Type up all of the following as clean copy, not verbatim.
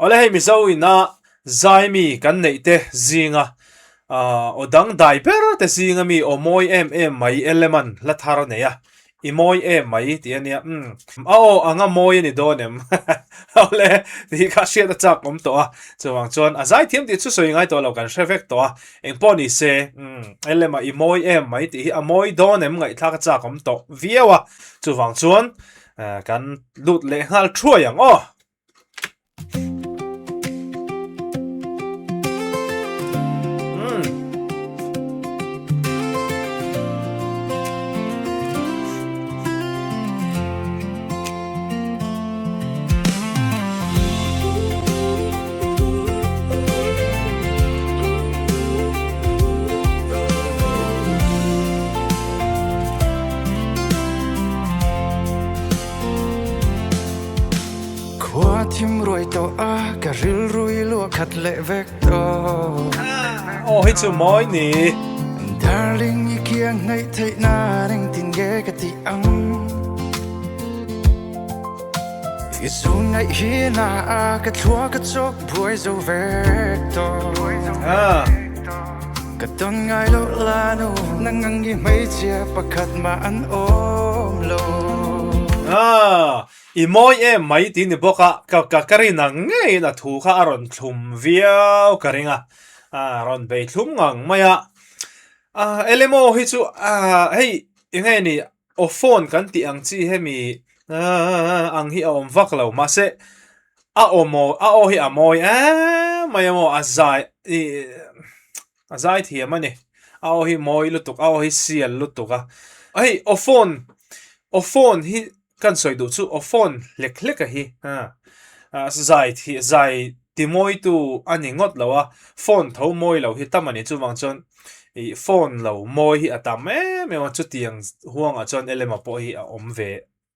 ole hei mi zo ina zai mi kan nei te zinga odang dai per te zinga mi o moi em mai eleman la thar ne ya I moi em mai ti ania ao anga moi ni donem ole ti ka sia ta chak om to a chuwang chon azai thiam ti chu soi ngai to lo kan shevek to a eng poni se elema I moi em mai ti a moi donem ngai thak chak om to viawa chuwang chon kan lut le ngal thuayang o Tim roi to a ka ril rui lo khat le vek to hi chu moi ni darling I kiang ngai thei na ring tin ge ka ti ang I su ngai hi na a ka thua ka chok buai zo vek to ka ton ngai lo la no nangang gi mai chia pakhat ma an om lo I moi em mai ti ni boka ka karina ngai na thu kha aron thum viau karinga ron be thum ngang maya LMO hi chu hei ngai ni o phone kan ti ang chi hemi ang hi om vak lo ma se o hi a moi maya mo azai thi mani o hi moi lutuk o hi sial lutuka hei o phone hi kan soi du chu o phone lek hi zai ti moi tu ani ngot lawa phone tho moi lo hi tamani chu wang chon I phone lo moi hi atam me wa chu tiang huang a chon elema po hi a om ve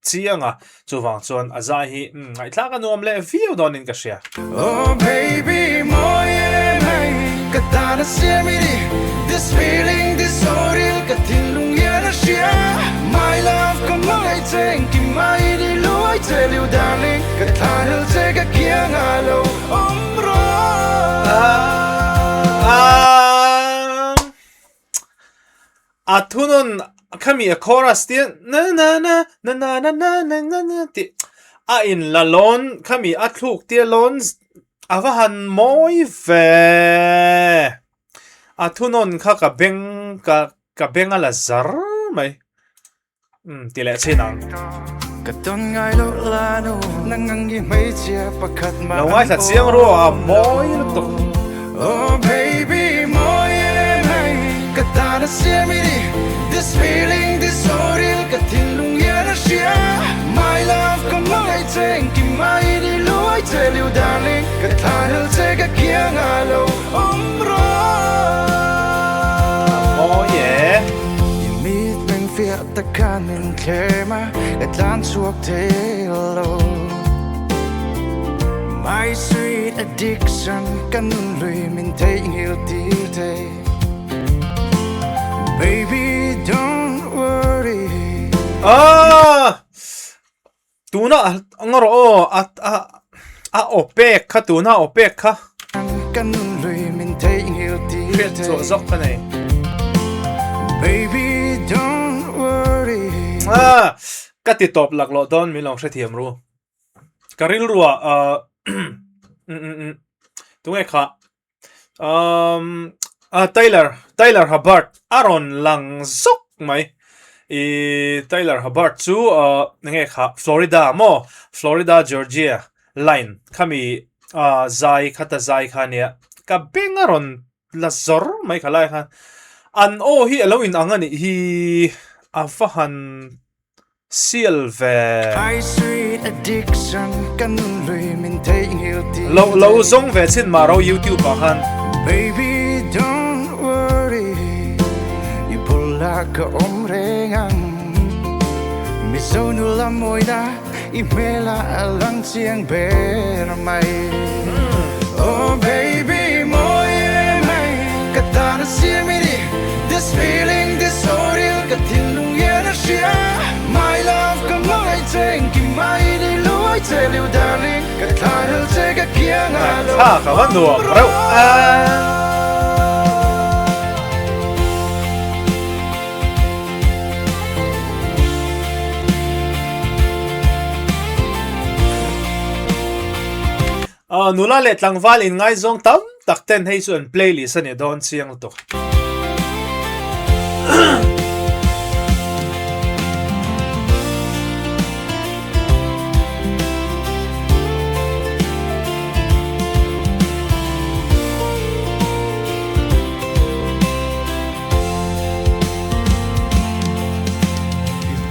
chianga chu wang chon azai hi ngai thla ka nom le view don in ka sia oh baby moi mai ka ta na sia mi this feeling this soril ka tin lung ya na sia my love come mai cheng ki mai di loi tell you darling ka ta hel che ka kiang alo om ro thunon kami a chorus ti na ti in la lon kami a thluk ti lon avahan moi ve thunon kha ka benga la zar mai ti le chinang ka ton ngai lo la no nangang gi mai chia pakhat ma lo ngai sa chiang ro a moi lu to oh baby moi mai ka ta na sia mi this feeling this soril ka tin lung ya na sia my love come mai cheng ki mai di loi tell you darling ka ta hel che ka kiang alo om ro oh yeah mit men fia ta kan in klema et land suak te lo my sweet addiction kan lui min te hil ti te baby don't worry tuna ngoro opek kha tuna opek kha kan lui min te hil ti te zo zok ka nei baby don't worry ka ti top lak lo don mi long thiam ru karil ruwa tungai kha Tyler Hubbard aron lang zok mai Tyler Hubbard chu nge kha Florida Georgia line kami zai khata zai khania ka bengaron la zor mai khalai khan an hi alo in angani hi afahan silver my sweet addiction kan lui min te hil ti lo zong ve chin maro YouTube khan baby don't worry you pull like a omrengang mi so nu la moina I mela lang chiang ber mai oh baby moi mai ka ta na sia mi this feeling this soril ka tin lung ya na sia my love come mai cheng ki mai di loi tell you darling ka ta hel che ka kia kiang alo ha ka wa nuam rau nula le tlang val in ngai zong tam tak ten hei su an playlist ani don chiang to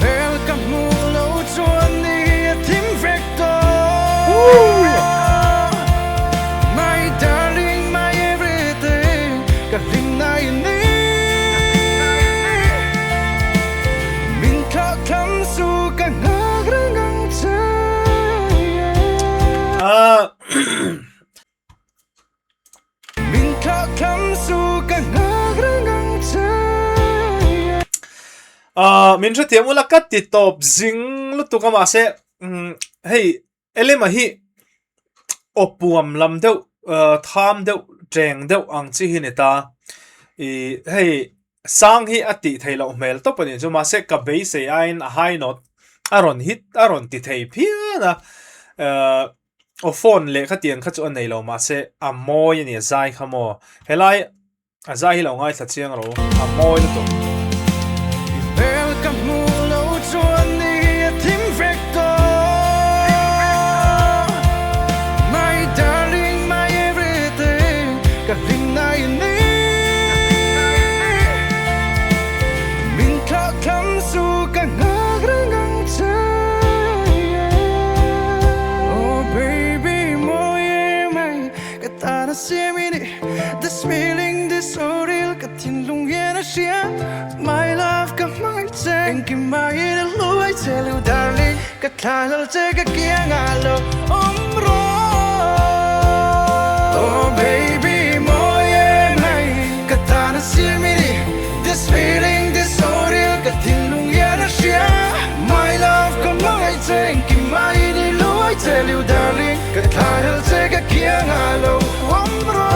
welcome lo chuan ni thim vector my darling my everything ka lim nai ni min kha tham su ka ngak rangang cha min kha tham su ka ngak rangang cha min ra tiam ula kat ti top zing lu tu kama se hey LMA-I opuam lam deuh tham deuh treng deuh ang chi hi neta I hey sang hi ati thailo mel to pani chu ma se ka be se ain a high note aron hit aron ti thei phiana o phone le kha tiang kha chu an nei lo ma se a moi ni zai khamo helai a zai hi lo ngai tha chiang ro a moi to welcome lo chuan ni thim vector my darling my everything ka lim nai ni min kha tham su ka ngak rangang cha oh baby moi mai ka ta na se mi ni this feeling this so real ka tin lung ye na sia my love ka mai chen ki mai na lu I tell you darling ka thalal che ka kia ngalo omro oh baby moi mai ka ta na si mi ni this feeling this so real ka tin lung ye na sia my love ka mai chen ki mai ni lu I tell you darling ka thalal che ka kia ngalo omro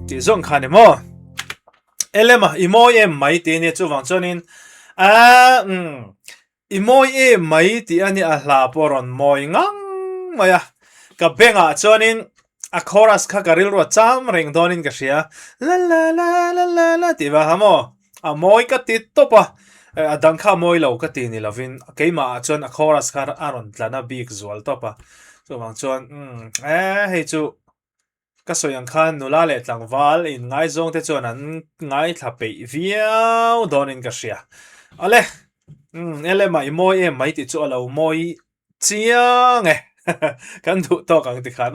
ti zong khan mo LMA-I moi em mai ti ne chu wang chonin I moi em mai ti ani a hla poron moi ngang maya ka benga chonin a chorus kha karil ro cham reng donin ka sia la la la la la la ti wa hamo a moi ka ti topa a dang kha moi lo ka ti ni lovin keima chon a chorus kha aron tlana big zual topa so wang chon hei chu ka soyang khan nula le tlang wal in ngai zong te chon an ngai thla pe viau donin ka sia ale LMA-I moi em mai ti chu alo moi chiang kan du to kang ti khan